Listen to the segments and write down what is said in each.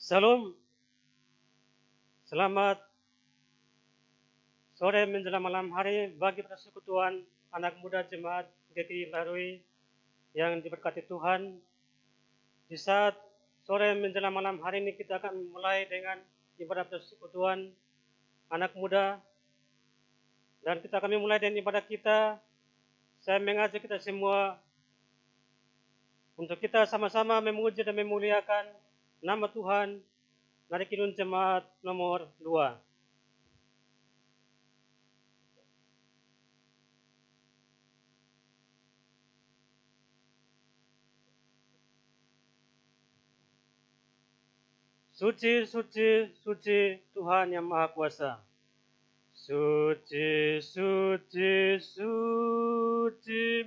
Salam, selamat sore menjelang malam hari bagi persekutuan anak muda jemaat GKI Larui yang diberkati Tuhan. Di saat sore menjelang malam hari ini kita akan mulai dengan ibadah persekutuan anak muda, dan kita akan memulai dengan ibadah kita. Saya mengajak kita semua untuk kita sama-sama memuji dan memuliakan nama Tuhan dari Kidung Jemaat nomor 2. Suci, suci, suci Tuhan yang Maha Kuasa. Suci, suci, suci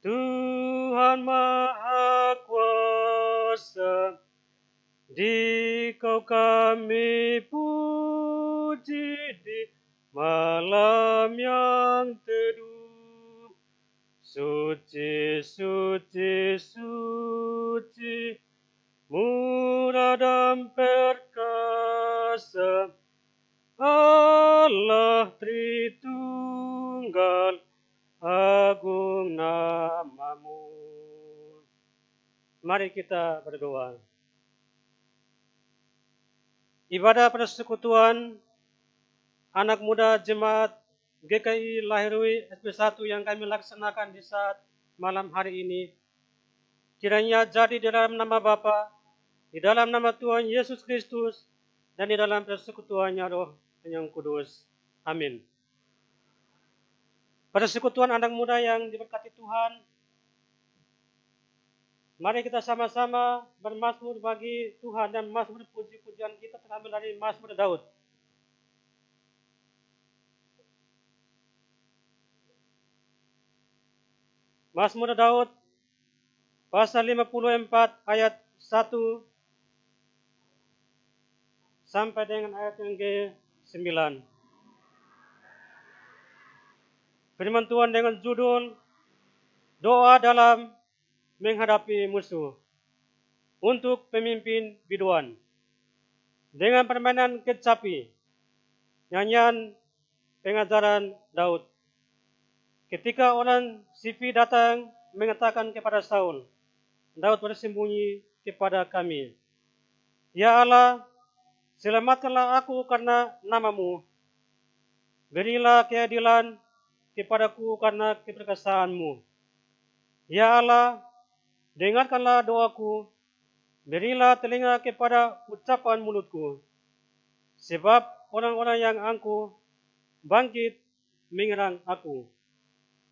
Tuhan Maha Kuasa. Di Kau kami puji di malam yang teduh. Suci, suci, suci murah dan perkasa, Allah Tritunggal, agung namamu. Mari kita berdoa. Ibadah persekutuan anak muda jemaat GKI Lahirui SP1 yang kami laksanakan di saat malam hari ini, kiranya jadi di dalam nama Bapa, di dalam nama Tuhan Yesus Kristus, dan di dalam persekutuannya Roh yang Kudus. Amin. Persekutuan anak muda yang diberkati Tuhan, mari kita sama-sama bermazmur bagi Tuhan, dan mazmur puji-pujian kita terambil dari Mazmur Daud. Mazmur Daud pasal 54 ayat 1 sampai dengan ayat yang ke-9. Firman Tuhan dengan judul Doa dalam menghadapi musuh untuk pemimpin biduan. Dengan permainan kecapi, nyanyian pengajaran Daud. Ketika orang Sifi datang mengatakan kepada Saul, Daud bersembunyi kepada kami. Ya Allah, selamatkanlah aku karena namamu. Berilah keadilan kepadaku karena keperkasaanmu. Ya Allah, dengarkanlah doaku. Berilah telinga kepada ucapan mulutku. Sebab orang-orang yang angkuh bangkit menyerang aku.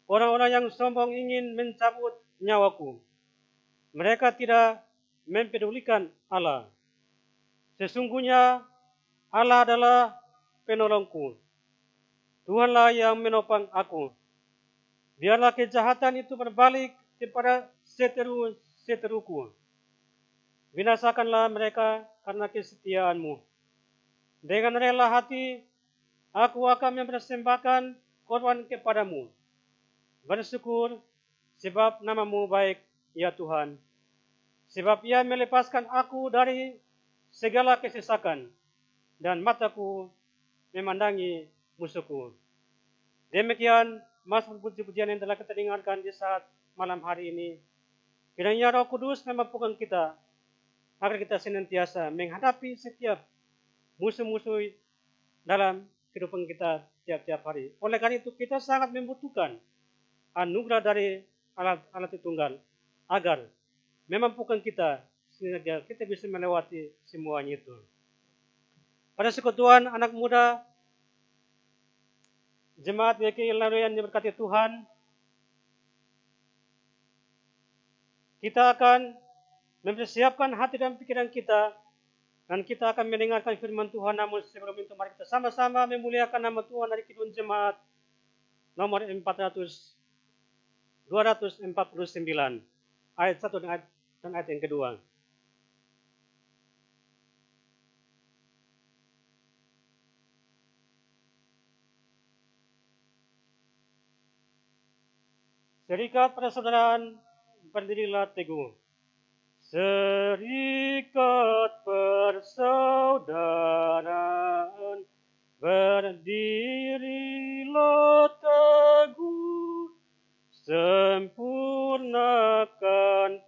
Orang-orang yang sombong ingin mencabut nyawaku. Mereka tidak mempedulikan Allah. Sesungguhnya Allah adalah penolongku. Tuhanlah yang menopang aku. Biarlah kejahatan itu berbalik kepada seteru-seteruku. Binasakanlah mereka karena kesetiaanmu. Dengan rela hati, aku akan mempersembahkan korban kepadamu. Bersyukur sebab namamu baik, ya Tuhan. Sebab ia melepaskan aku dari segala kesesakan, dan mataku memandangi musuhku. Demikian mazmur puji-pujian yang telah kita dengarkan di saat malam hari ini. Kiranya Roh Kudus memampukan kita agar kita senantiasa menghadapi setiap musuh-musuh dalam kehidupan kita tiap-tiap hari. Oleh karena itu kita sangat membutuhkan anugerah dari Allah Tritunggal agar memampukan kita sehingga kita bisa melewati semuanya itu. Pada persekutuan anak muda jemaat GKI Larui yang diberkati Tuhan, kita akan mempersiapkan hati dan pikiran kita, dan kita akan mendengarkan firman Tuhan. Namun sebelum itu mari kita sama-sama memuliakan nama Tuhan dari Kidung Jemaat nomor 249 ayat 1 dan ayat yang kedua. Serikat persaudaraan berdirilah teguh. Serikat persaudaraan berdirilah teguh, sempurnakan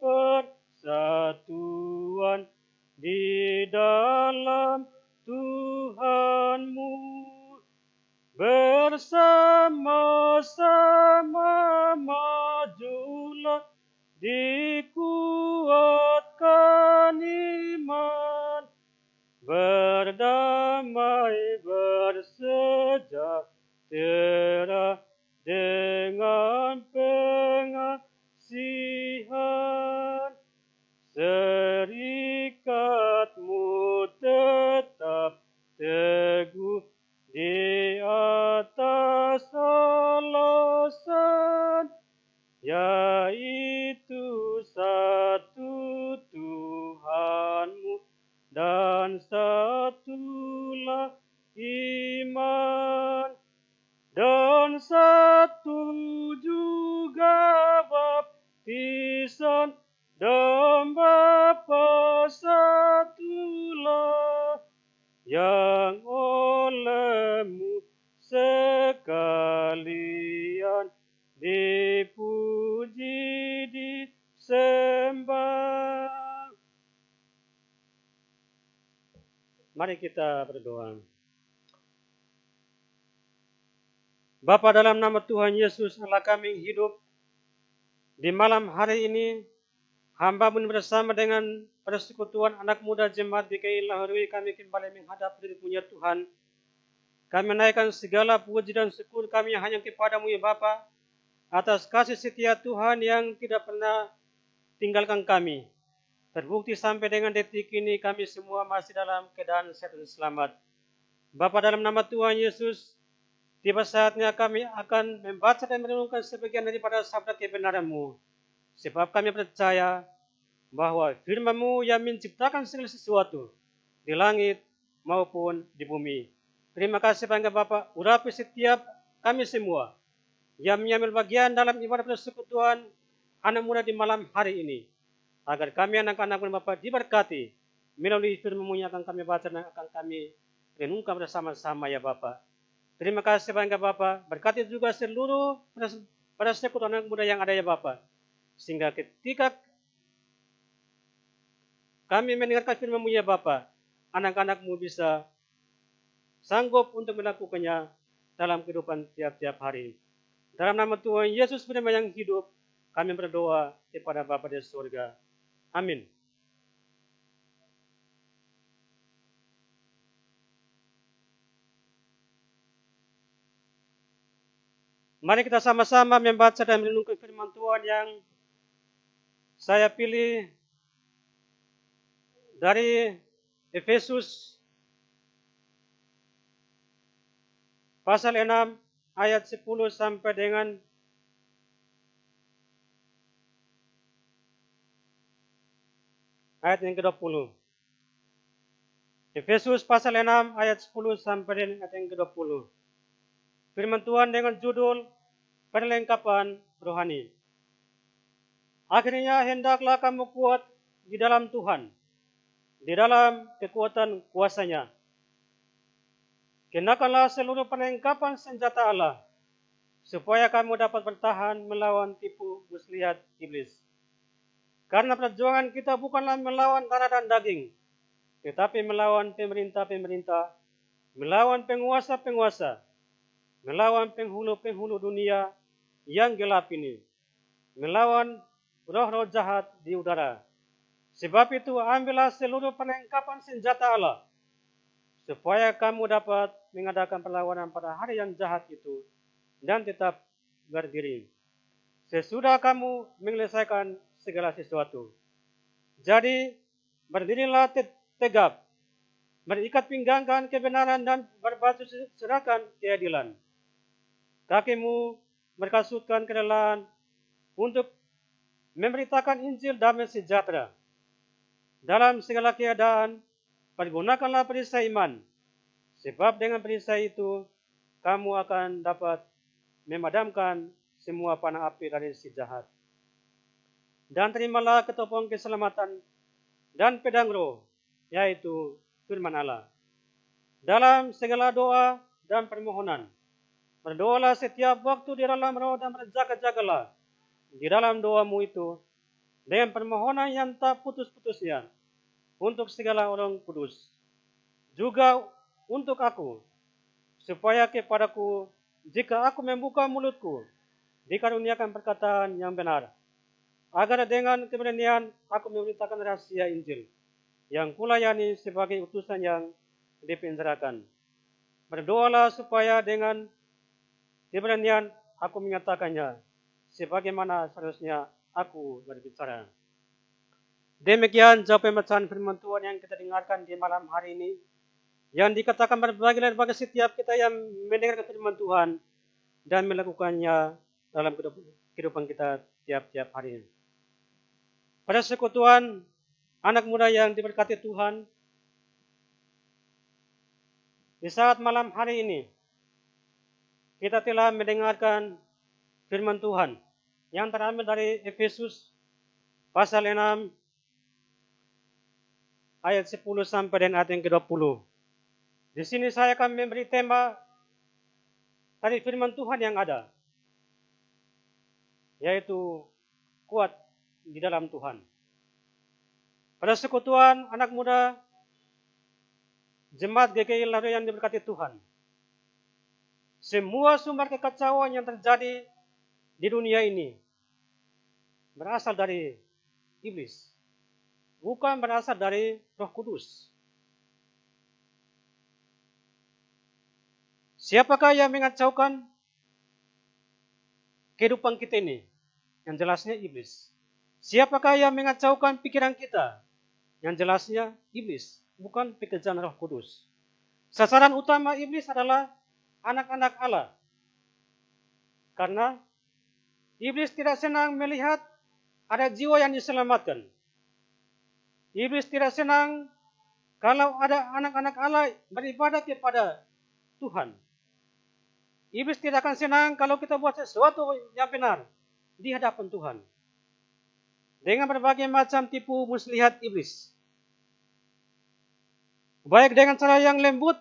persatuan di dalam Tuhanmu. Bersama-sama majulah, dikuatkan iman, berdamai bersejahtera dengan pengasihan. Serikatmu tetap teguh di atas alasan, yaitu satu Tuhanmu dan satulah iman, dan satu juga baptisan, dan Bapa satulah, yang olehmu sekalian dipuji, disembah. Mari kita berdoa. Bapa, dalam nama Tuhan Yesus Allah kami hidup, di malam hari ini hamba-Mu bersama dengan persekutuan anak muda jemaat GKI Lahirui, kami kembali menghadap diri-Mu ya Tuhan. Kami menaikkan segala puji dan syukur kami hanya kepada-Mu ya Bapa, atas kasih setia Tuhan yang tidak pernah tinggalkan kami. Terbukti sampai dengan detik ini kami semua masih dalam keadaan sehat dan selamat. Bapa, dalam nama Tuhan Yesus, tiba saatnya kami akan membaca dan merenungkan sebagian daripada sabda kebenaran-Mu. Sebab kami percaya bahwa firman-Mu yang menciptakan segala sesuatu di langit maupun di bumi. Terima kasih bangga Bapa, urapi setiap kami semua yang mengambil bagian dalam ibadah persekutuan anak muda di malam hari ini, agar kami anak-anak Bapa diberkati melalui firman-Mu yang akan kami baca dan akan kami renungkan bersama-sama ya Bapa. Terima kasih bangga Bapa, berkati juga seluruh persekutuan anak muda yang ada ya Bapa, sehingga ketika kami mendengarkan firman-Mu ya Bapa, anak-anak-Mu bisa sanggup untuk melakukannya dalam kehidupan tiap-tiap hari. Dalam nama Tuhan Yesus firman yang hidup, kami berdoa kepada Bapa di surga. Amin. Mari kita sama-sama membaca dan merenungkan firman Tuhan yang saya pilih dari Efesus pasal 6 ayat 10 sampai dengan ayat yang ke-20. Efesus pasal 6 ayat 10 sampai dengan ayat yang ke-20. Firman Tuhan dengan judul perlengkapan rohani. Akhirnya hendaklah kamu kuat di dalam Tuhan, di dalam kekuatan kuasa-Nya. Kenakanlah seluruh perlengkapan senjata Allah, supaya kamu dapat bertahan melawan tipu muslihat iblis. Karena perjuangan kita bukanlah melawan darah dan daging, tetapi melawan pemerintah-pemerintah, melawan penguasa-penguasa, melawan penghulu-penghulu dunia yang gelap ini, melawan roh-roh jahat di udara. Sebab itu ambillah seluruh perlengkapan senjata Allah, supaya kamu dapat mengadakan perlawanan pada hari yang jahat itu dan tetap berdiri, sesudah kamu menyelesaikan segala sesuatu. Jadi berdirilah tegap, berikat pinggangkan kebenaran dan berbaju serahkan keadilan. Kakimu berkasutkan kerelaan untuk memberitakan Injil damai sejahtera. Dalam segala keadaan, pergunakanlah perisai iman, sebab dengan perisai itu kamu akan dapat memadamkan semua panah api dari si jahat. Dan terimalah ketopong keselamatan dan pedang roh, yaitu firman Allah. Dalam segala doa dan permohonan, berdoalah setiap waktu di dalam roh dan berjaga-jagalah di dalam doamu itu dengan permohonan yang tak putus-putusnya untuk segala orang kudus. Juga untuk aku, supaya kepadaku, jika aku membuka mulutku, dikaruniakan perkataan yang benar, agar dengan keberanian aku memberitakan rahasia Injil, yang kulayani sebagai utusan yang dipenjarakan. Berdoalah supaya dengan keberanian aku menyatakannya, sebagaimana seharusnya aku berbicara. Demikian jawab pembacaan firman Tuhan yang kita dengarkan di malam hari ini, yang dikatakan bagi setiap kita yang mendengarkan firman Tuhan dan melakukannya dalam kehidupan kita tiap-tiap hari. Pada persekutuan anak muda yang diberkati Tuhan, di saat malam hari ini kita telah mendengarkan firman Tuhan yang terambil dari Efesus pasal 6 ayat 10 sampai dengan ayat yang ke-20. Di sini saya akan memberi tema dari firman Tuhan yang ada, yaitu kuat di dalam Tuhan. Pada persekutuan anak muda Jemaat GKI Lado yang diberkati Tuhan, semua sumber kekacauan yang terjadi di dunia ini berasal dari iblis, bukan berasal dari Roh Kudus. Siapakah yang mengacaukan kehidupan kita ini? Yang jelasnya iblis. Siapakah yang mengacaukan pikiran kita? Yang jelasnya iblis, bukan pekerjaan Roh Kudus. Sasaran utama iblis adalah anak-anak Allah. Karena iblis tidak senang melihat ada jiwa yang diselamatkan. Iblis tidak senang kalau ada anak-anak Allah beribadah kepada Tuhan. Iblis tidak akan senang kalau kita buat sesuatu yang benar di hadapan Tuhan. Dengan berbagai macam tipu muslihat iblis. Baik dengan cara yang lembut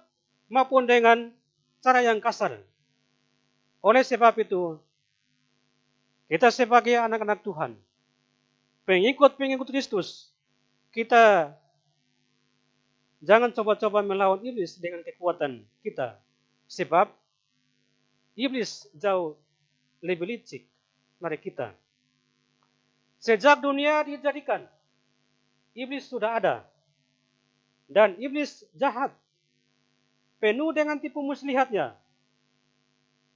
maupun dengan cara yang kasar. Oleh sebab itu, kita sebagai anak-anak Tuhan, pengikut-pengikut Kristus, kita jangan coba-coba melawan iblis dengan kekuatan kita. Sebab iblis jauh lebih licik dari kita. Sejak dunia dijadikan, iblis sudah ada. Dan iblis jahat, penuh dengan tipu muslihatnya.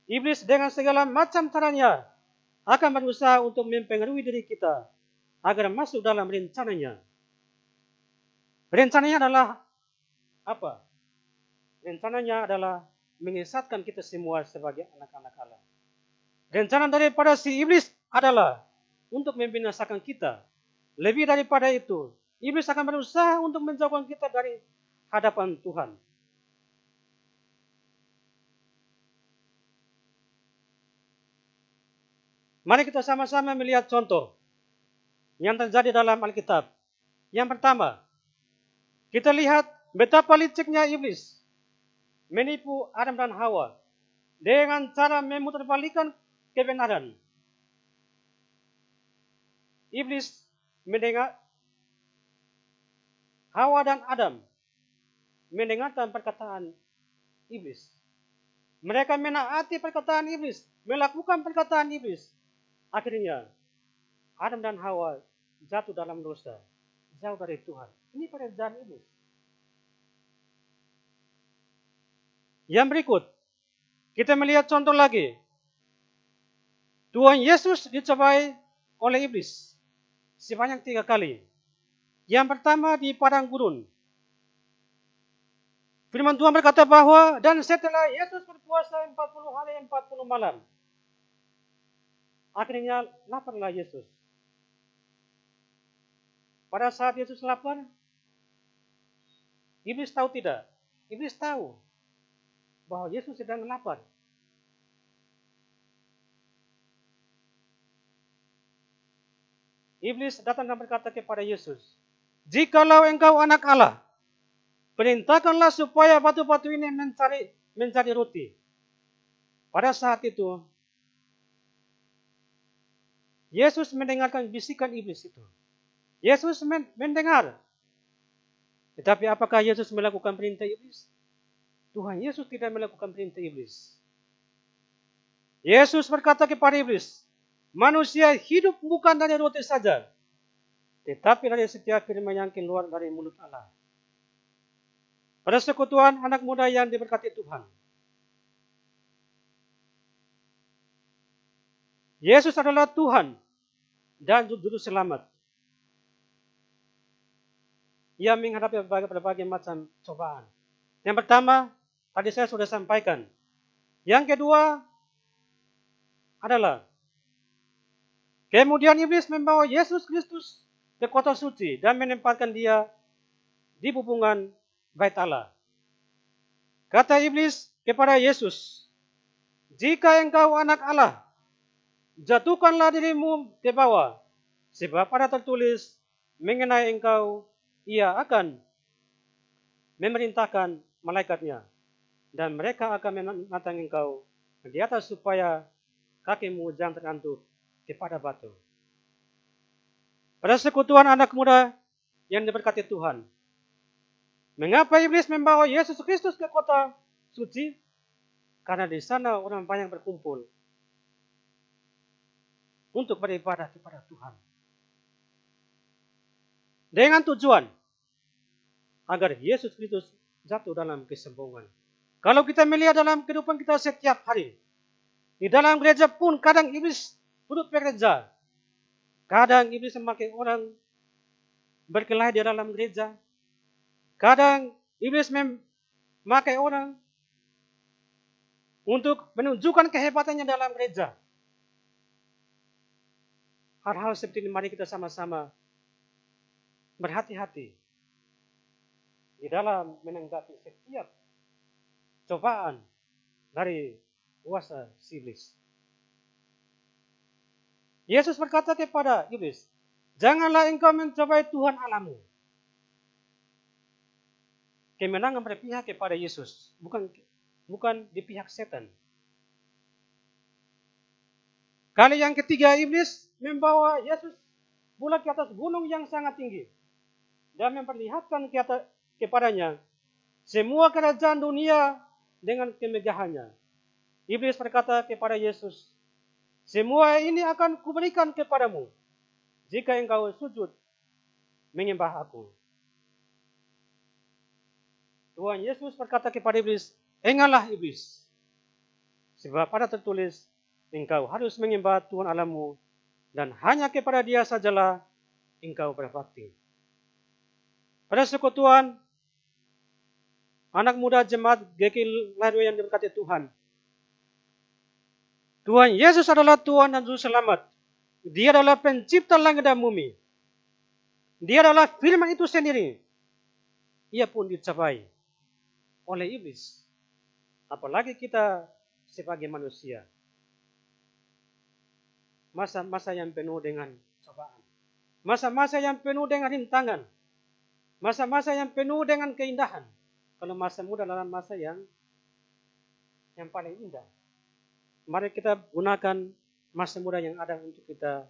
Iblis dengan segala macam caranya akan berusaha untuk mempengaruhi diri kita agar masuk dalam rencananya. Rencananya adalah apa? Rencananya adalah menyesatkan kita semua sebagai anak-anak Allah. Rencana daripada si iblis adalah untuk membinasakan kita. Lebih daripada itu, iblis akan berusaha untuk menjauhkan kita dari hadapan Tuhan. Mari kita sama-sama melihat contoh yang terjadi dalam Alkitab. Yang pertama, kita lihat betapa liciknya iblis menipu Adam dan Hawa dengan cara memutarbalikkan kebenaran. Iblis mendengar Hawa dan Adam mendengarkan perkataan iblis. Mereka menaati perkataan iblis, melakukan perkataan iblis. Akhirnya, Adam dan Hawa jatuh dalam dosa, jauh dari Tuhan. Ini pekerjaan iblis. Yang berikut, kita melihat contoh lagi. Tuhan Yesus dicobai oleh iblis sebanyak 3 kali. Yang pertama di padang gurun. Firman Tuhan berkata bahwa dan setelah Yesus berpuasa 40 hari 40 malam, akhirnya laparlah Yesus. Pada saat Yesus lapar, iblis tahu tidak? Iblis tahu bahwa Yesus sedang lapar. Iblis datang dan berkata kepada Yesus, Jikalau engkau anak Allah, perintahkanlah supaya batu-batu ini mencari roti. Pada saat itu, Yesus mendengarkan bisikan iblis itu. Yesus mendengar. Tetapi apakah Yesus melakukan perintah iblis? Tuhan Yesus tidak melakukan perintah iblis. Yesus berkata kepada iblis, manusia hidup bukan dari roti saja, tetapi dari setiap firman yang keluar dari mulut Allah. Persekutuan anak muda yang diberkati Tuhan. Yesus adalah Tuhan dan juru selamat. Ia menghadapi berbagai macam cobaan. Yang pertama, tadi saya sudah sampaikan. Yang kedua adalah kemudian iblis membawa Yesus Kristus ke kota suci dan menempatkan dia di pupungan bait Allah. Kata iblis kepada Yesus, jika engkau anak Allah, jatuhkanlah dirimu ke bawah, sebab ada tertulis mengenai engkau, ia akan memerintahkan malaikatnya, dan mereka akan menatang engkau di atas supaya kakimu jangan tergantung kepada batu. Persekutuan anak muda yang diberkati Tuhan. Mengapa iblis membawa Yesus Kristus ke kota suci? Karena di sana orang banyak berkumpul untuk beribadah kepada Tuhan. Dengan tujuan agar Yesus Kristus jatuh dalam kesombongan. Kalau kita melihat dalam kehidupan kita setiap hari, di dalam gereja pun kadang iblis duduk bekerja. Kadang iblis memakai orang berkelahi di dalam gereja. Kadang iblis memakai orang untuk menunjukkan kehebatannya dalam gereja. Hal-hal seperti ini mari kita sama-sama berhati-hati di dalam menanggapi setiap cobaan dari kuasa iblis. Yesus berkata kepada iblis, janganlah engkau mencobai Tuhan Allahmu. Kemenangan berpihak kepada Yesus, bukan di pihak setan. Kali yang ketiga iblis membawa Yesus pula ke atas gunung yang sangat tinggi dan memperlihatkan kepadanya semua kerajaan dunia dengan kemegahannya. Iblis berkata kepada Yesus, semua ini akan kuberikan kepadamu jika engkau sujud menyembah aku. Tuhan Yesus berkata kepada iblis, ingatlah iblis, sebab ada tertulis, engkau harus menyembah Tuhan Allahmu dan hanya kepada Dia sajalah engkau berbakti. Persekutuan anak muda jemaat GKI Lairway yang diberkati Tuhan. Tuhan Yesus adalah Tuhan dan Juru Selamat. Dia adalah pencipta langit dan bumi. Dia adalah firman itu sendiri. Ia pun dicapai oleh iblis. Apalagi kita sebagai manusia. Masa-masa yang penuh dengan cobaan. Masa-masa yang penuh dengan rintangan. Masa-masa yang penuh dengan keindahan. Kalau masa muda adalah masa yang paling indah. Mari kita gunakan masa muda yang ada untuk kita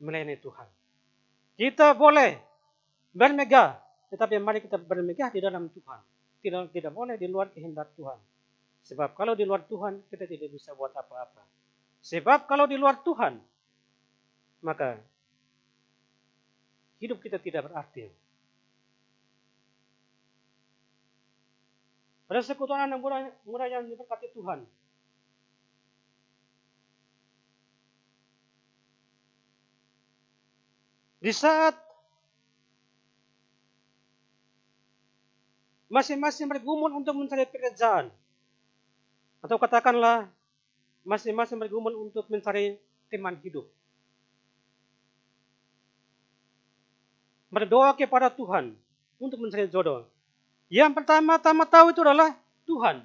melayani Tuhan. Kita boleh bermegah, tetapi mari kita bermegah di dalam Tuhan. Tidak boleh di luar kehendak Tuhan. Sebab kalau di luar Tuhan, kita tidak bisa buat apa-apa. Sebab kalau di luar Tuhan, maka hidup kita tidak berarti. Persekutuan anak muda yang diberkati Tuhan. Di saat masing-masing bergumul untuk mencari pekerjaan, atau katakanlah masing-masing bergumul untuk mencari teman hidup, berdoa kepada Tuhan untuk mencari jodoh. Yang pertama-tama tahu itu adalah Tuhan.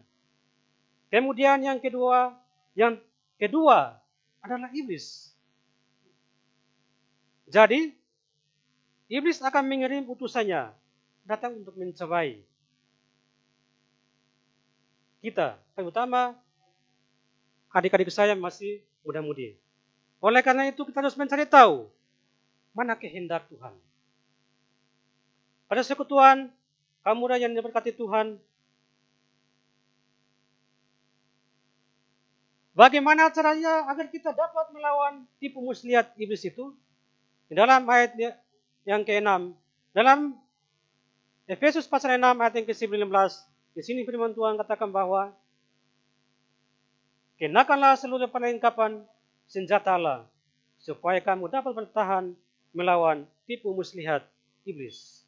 Kemudian yang kedua adalah iblis. Jadi Iblis akan mengirim utusannya datang untuk mencobai kita, terutama adik-adik saya masih muda-mudi. Oleh karena itu kita harus mencari tahu mana kehendak Tuhan. Pada persekutuan kaum muda yang diberkati Tuhan, bagaimana caranya agar kita dapat melawan tipu muslihat iblis itu? Di dalam ayat yang ke-6, dalam Efesus pasal 6 ayat yang ke-19, di sini firman Tuhan katakan bahwa kenakanlah seluruh perlengkapan senjata Allah supaya kamu dapat bertahan melawan tipu muslihat iblis.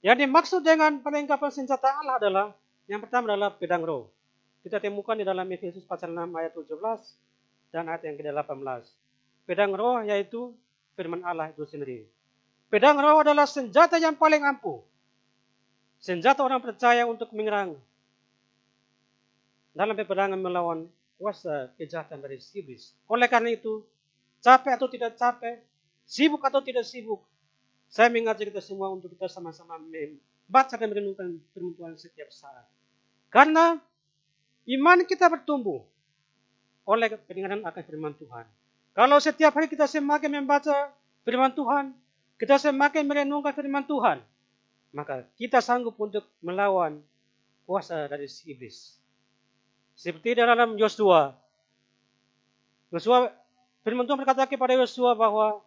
Yang dimaksud dengan perlengkapan senjata Allah adalah yang pertama adalah pedang roh. Kita temukan di dalam Efesus pasal 6 ayat 17 dan ayat yang ke-18. Pedang roh yaitu firman Allah itu sendiri. Pedang roh adalah senjata yang paling ampuh. Senjata orang percaya untuk menyerang dalam peperangan melawan kuasa kejahatan dari iblis. Oleh karena itu, capek atau tidak capek, sibuk atau tidak sibuk, saya mengajak kita semua untuk kita sama-sama membaca dan merenungkan firman Tuhan setiap saat. Karena iman kita bertumbuh oleh pendengaran akan firman Tuhan. Kalau setiap hari kita semakin membaca firman Tuhan, kita semakin merenungkan firman Tuhan, maka kita sanggup untuk melawan kuasa dari si iblis. Seperti dalam Yosua, firman Tuhan berkata kepada Yosua bahwa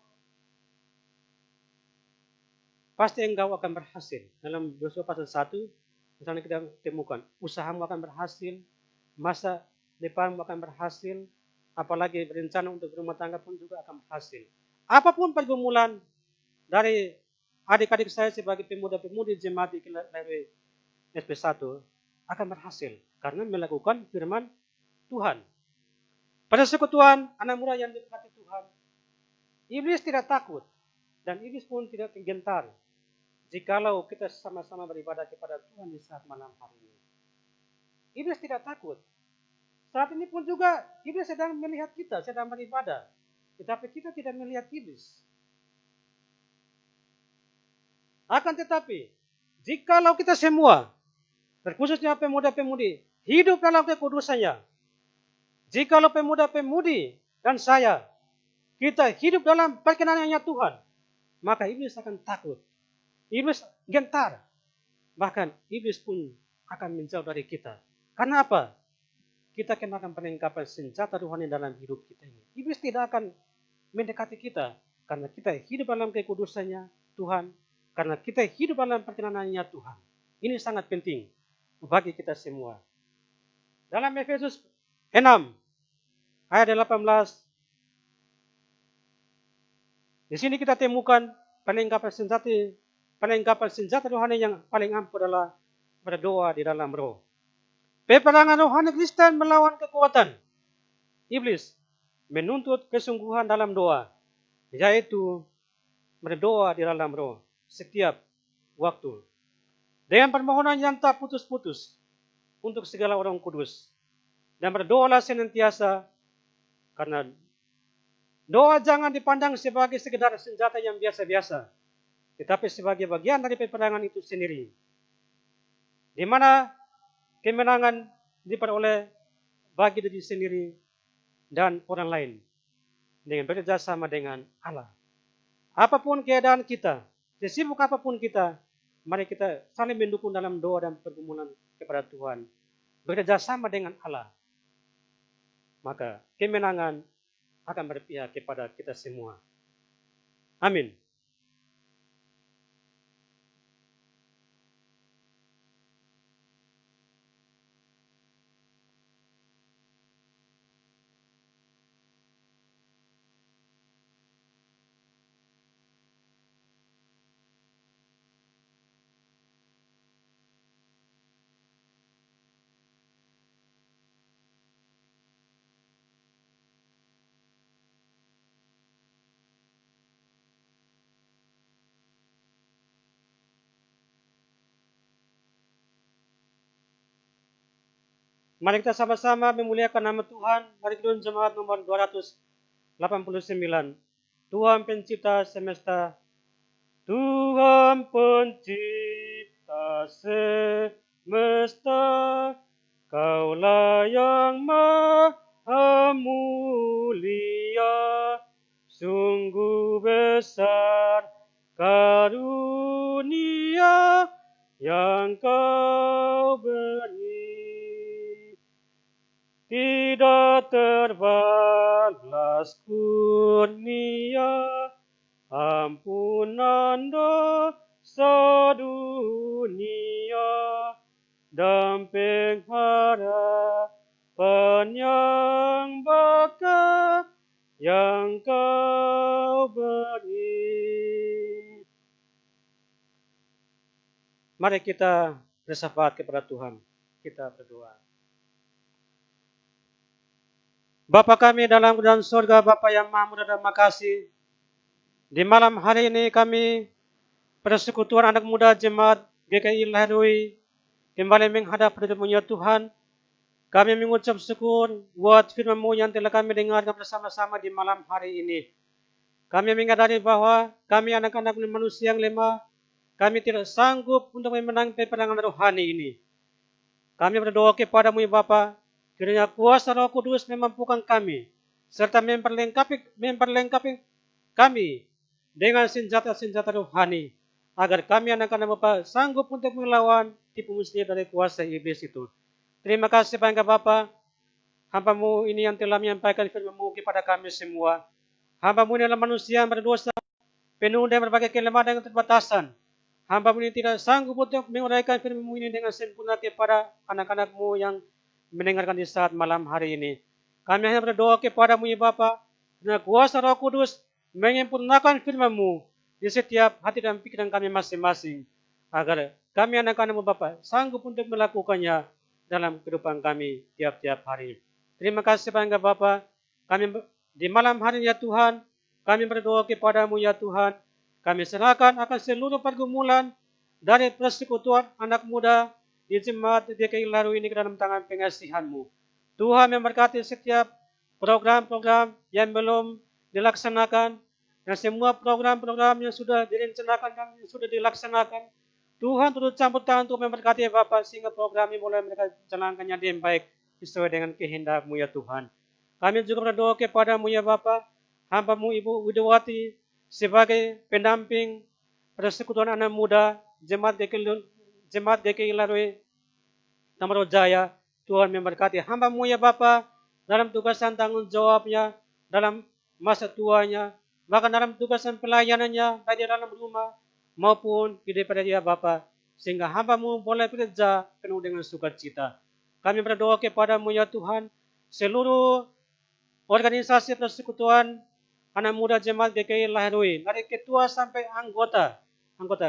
pasti engkau akan berhasil. Dalam Yosua pasal 1, misalnya kita temukan, usahamu akan berhasil, masa depanmu akan berhasil, apalagi berencana untuk berumah tangga pun juga akan berhasil. Apapun pergumulan dari adik-adik saya sebagai pemuda-pemudi jemaat di SP1 akan berhasil karena melakukan firman Tuhan. Pada persekutuan anak muda yang diberkati Tuhan, iblis tidak takut dan iblis pun tidak gentar jikalau kita sama-sama beribadah kepada Tuhan di saat malam hari ini. Iblis tidak takut. Saat ini pun juga iblis sedang melihat kita, sedang beribadah. Tetapi kita tidak melihat iblis. Akan tetapi, jikalau kita semua, terkhususnya pemuda-pemudi, hidup dalam kekudusannya, jikalau pemuda-pemudi dan saya, kita hidup dalam perkenanannya Tuhan, maka iblis akan takut. Iblis gentar. Bahkan iblis pun akan menjauh dari kita. Karena apa? Kita kenakan perlengkapan senjata rohani dalam hidup kita ini. Iblis tidak akan mendekati kita karena kita hidup dalam kekudusannya Tuhan, karena kita hidup dalam perkenanannya Tuhan. Ini sangat penting bagi kita semua. Dalam Efesus 6 ayat 18, di sini kita temukan perlengkapan senjata rohani yang paling ampuh adalah berdoa di dalam roh. Peperangan rohani Kristen melawan kekuatan iblis menuntut kesungguhan dalam doa, yaitu berdoa di dalam roh setiap waktu. Dengan permohonan yang tak putus-putus untuk segala orang kudus. Dan berdoalah senantiasa, karena doa jangan dipandang sebagai sekedar senjata yang biasa-biasa, tetapi sebagai bagian dari peperangan itu sendiri, di mana kemenangan diperoleh bagi diri sendiri dan orang lain dengan bekerja sama dengan Allah. Apapun keadaan kita, sesibuk apapun kita, mari kita saling mendukung dalam doa dan pergumulan kepada Tuhan, bekerja sama dengan Allah. Maka kemenangan akan berpihak kepada kita semua. Amin. Mari kita sama-sama memuliakan nama Tuhan. Mari kita jemaat nomor 289. Tuhan pencipta semesta, Tuhan pencipta semesta, Kaulah yang maha mulia, sungguh besar karunia yang Kau beri. Tidak terbalas kurnia, ampunan dosa dunia, dan pengharapan yang bakal yang Kau beri. Mari kita bersyafaat kepada Tuhan. Kita berdoa. Bapa kami dalam surga, Bapa yang maha mulia dan makasih. Di malam hari ini kami persekutuan anak muda jemaat GKI Lahrui kembali menghadap hadirat-Mu ya Tuhan. Kami mengucap syukur buat firman-Mu yang telah kami dengarkan bersama-sama di malam hari ini. Kami menyadari bahwa kami anak-anak manusia yang lemah, kami tidak sanggup untuk memenangi peperangan rohani ini. Kami berdoa kepada-Mu ya Bapa, kiranya kuasa Roh Kudus memampukan kami, serta memperlengkapi kami dengan senjata-senjata rohani, agar kami anak-anak Bapa sanggup untuk melawan tipu muslihat dari kuasa iblis itu. Terima kasih bangga Bapa, hamba-Mu ini yang telah menyampaikan firman-Mu kepada kami semua. Hamba-Mu ini adalah manusia yang berdosa, penuh dengan berbagai kelemahan dan keterbatasan. Hamba-Mu ini tidak sanggup untuk menguraikan firman-Mu ini dengan sempurna kepada anak-anak-Mu yang mendengarkan di saat malam hari ini. Kami hanya berdoa kepada-Mu ya Bapa, dengan kuasa Roh Kudus menyempurnakan firman-Mu di setiap hati dan pikiran kami masing-masing, agar kami anak-anak-Mu Bapa sanggup untuk melakukannya dalam kehidupan kami tiap-tiap hari. Terima kasih bangga Bapa, kami di malam hari ya Tuhan, kami berdoa kepada-Mu ya Tuhan, kami serahkan akan seluruh pergumulan dari persekutuan anak muda di jemaat GKI Lahrui ini ke dalam tangan pengasihan-Mu. Tuhan memberkati setiap program-program yang belum dilaksanakan, dan semua program-program yang sudah direncanakan dan yang sudah dilaksanakan. Tuhan turut campur tangan untuk memberkati Bapa, sehingga program ini boleh mereka jalankannya dengan baik sesuai dengan kehendak-Mu ya Tuhan. Kami juga berdoa kepada-Mu ya Bapa, hamba-Mu Ibu Widowati sebagai pendamping persekutuan anak muda jemaat GKI Lahrui Tamaro Jaya. Tuhan memberkati hamba-Mu ya Bapa dalam tugasan tanggung jawabnya, dalam masa tuanya, bahkan dalam tugasan pelayanannya baik di dalam rumah maupun di daripada dia Bapa, sehingga hamba-Mu boleh bekerja penuh dengan sukacita. Kami berdoa kepada-Mu ya Tuhan, seluruh organisasi persekutuan anak muda jemaat GKI Lahrui, dari ketua sampai anggota,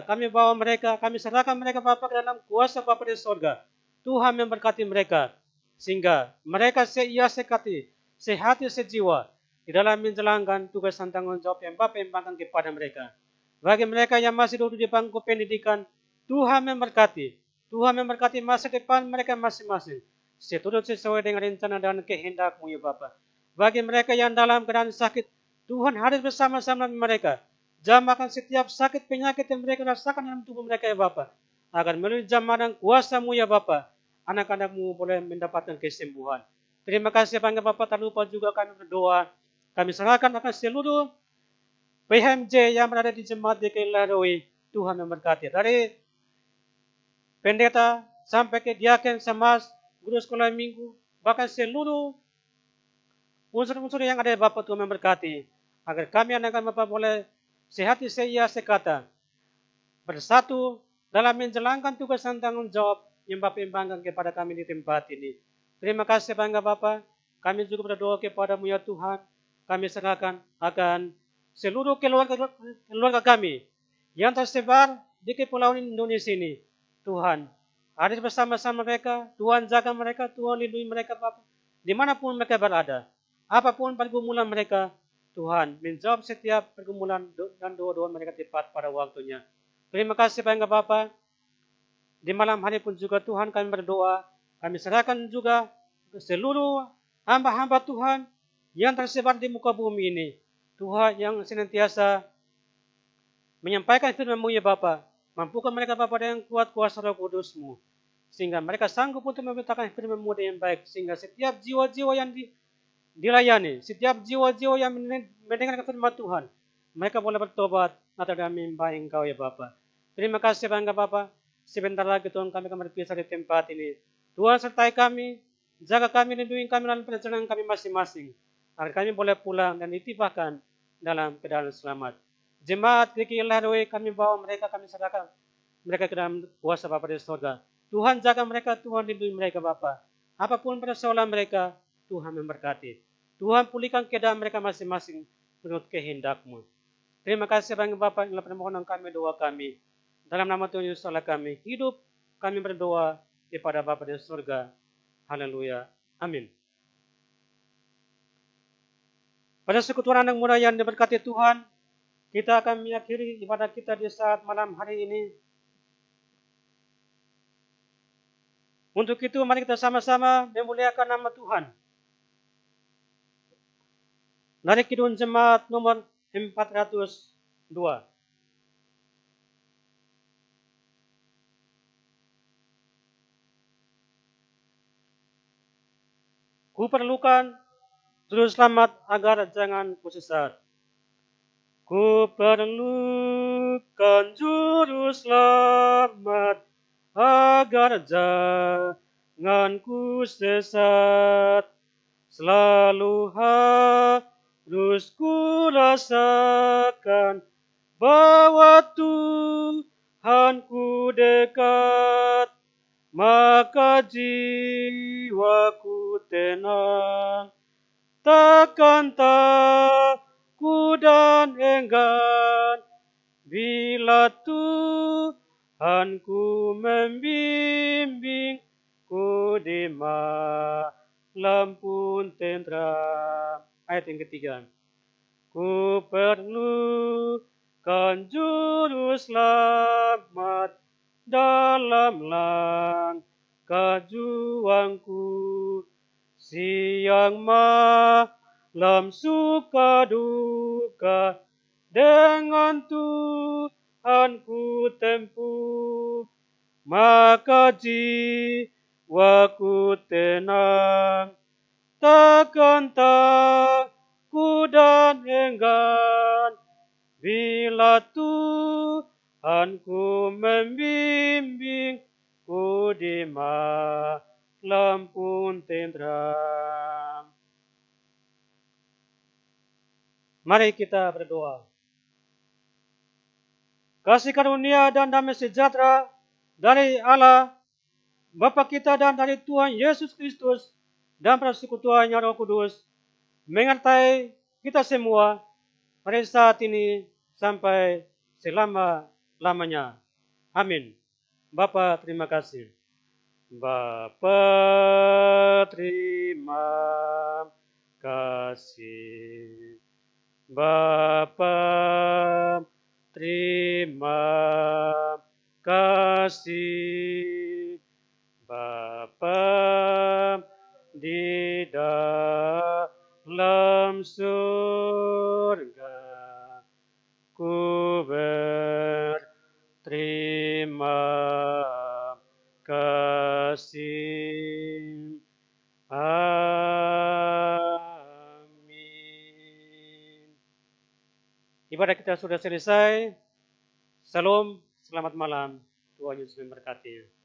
kami bawa mereka, kami serahkan mereka Bapa ke dalam kuasa Bapa di surga. Tuhan memberkati mereka, sehingga mereka sekati, sehati, sejiwa, di dalam menjalankan tugas dan tanggung jawab yang Bapa empatkan kepada mereka. Bagi mereka yang masih duduk di bangku pendidikan, Tuhan memberkati masa depan mereka masing-masing, seturut sesuai dengan rencana dan kehendak-Mu ya Bapa. Bagi mereka yang dalam keadaan sakit, Tuhan hadir bersama-sama mereka, jamakan setiap sakit penyakit yang mereka rasakan dalam tubuh mereka ya Bapa, agar melalui jamanan kuasa-Mu ya Bapa, anak-anak-Mu boleh mendapatkan kesembuhan. Terima kasih bangga Bapa, tak lupa juga kami berdoa, kami serahkan akan seluruh PMJ yang berada di jemaat GKI Lahrui. Tuhan memberkati, dari pendeta sampai ke diaken, samas, guru sekolah minggu, bahkan seluruh unsur-unsur yang ada Bapa. Tuhan memberkati, agar kami anak-anak Bapa boleh sehati sekata, bersatu dalam menjalankan tugas dan tanggung jawab yang Bapa embangkan kepada kami di tempat ini. Terima kasih bangga Bapa, kami juga berdoa kepada-Mu ya Tuhan, kami serahkan akan seluruh keluarga kami yang tersebar di kepulauan Indonesia ini. Tuhan hadir bersama-sama mereka, Tuhan jaga mereka, Tuhan lindungi mereka Bapa, dimanapun mereka berada, apapun pergumulan mereka, Tuhan menjawab setiap pergumulan dan doa-doa mereka tepat pada waktunya. Terima kasih bangga Bapa. Di malam hari pun juga Tuhan kami berdoa, kami serahkan juga seluruh hamba-hamba Tuhan yang tersebar di muka bumi ini. Tuhan yang senantiasa menyampaikan firman-Mu ya Bapa, mampukan mereka Bapa dengan kuat kuasa Roh Kudus-Mu, sehingga mereka sanggup untuk memberitakan firman-Mu dengan baik, sehingga setiap jiwa-jiwa yang dilayani, setiap jiwa-jiwa yang mendengarkan firman Tuhan, mereka boleh bertobat atau dalam menyembah Engkau ya Bapa. Terima kasih Bangga Bapa, sebentar lagi Tuhan kami akan berpisah di tempat ini. Tuhan sertai kami, jaga kami, lindungi kami dalam perjalanan kami masing-masing, agar kami boleh pulang dan ditibahkan dalam keadaan selamat. Jemaat GKI Lahroi kami bawa mereka, kami serahkan mereka ke dalam kuasa Bapa di surga. Tuhan jaga mereka, Tuhan lindungi mereka Bapa. Apapun persoalan mereka, Tuhan memberkati. Tuhan pulihkan keadaan mereka masing-masing menurut kehendak-Mu. Terima kasih Bang Bapa, inilah permohonan kami, doa kami. Dalam nama Tuhan Yesus Allah kami hidup, kami berdoa kepada Bapa di surga. Haleluya. Amin. Pada sekutuan anak muda yang diberkati Tuhan, kita akan mengakhiri ibadah kita di saat malam hari ini. Untuk itu mari kita sama-sama memuliakan nama Tuhan. Dari Kidung Jemaat nomor 402. Ku perlukan juru selamat agar jangan kusesat. Ku perlukan juru selamat agar jangan ku sesat. Selalu harus ku rasakan bahwa Tuhanku dekat, maka jiwaku tenang. Takkan takut dan enggan bila Tuhanku membimbingku di malam pun tentram. Ayat yang ketiga. Ku perlukan juru selamat dalam langkah juangku. Siang malam suka duka dengan Tuhanku tempuh, maka jiwaku tenang. Takkan takut dan enggan bila Tuhanku membimbingku di malam pun tentram. Mari kita berdoa. Kasih karunia dan damai sejahtera dari Allah Bapa kita dan dari Tuhan Yesus Kristus dan persekutuannya Roh Kudus menyertai kita semua pada saat ini sampai selama-lamanya. Amin. Bapa terima kasih. Bapa terima kasih. Bapa terima kasih. Bapa di dalam surga, ku berterima kasih. Amin. Ibadah kita sudah selesai. Salam, selamat malam. Tuhan Yesus memberkati.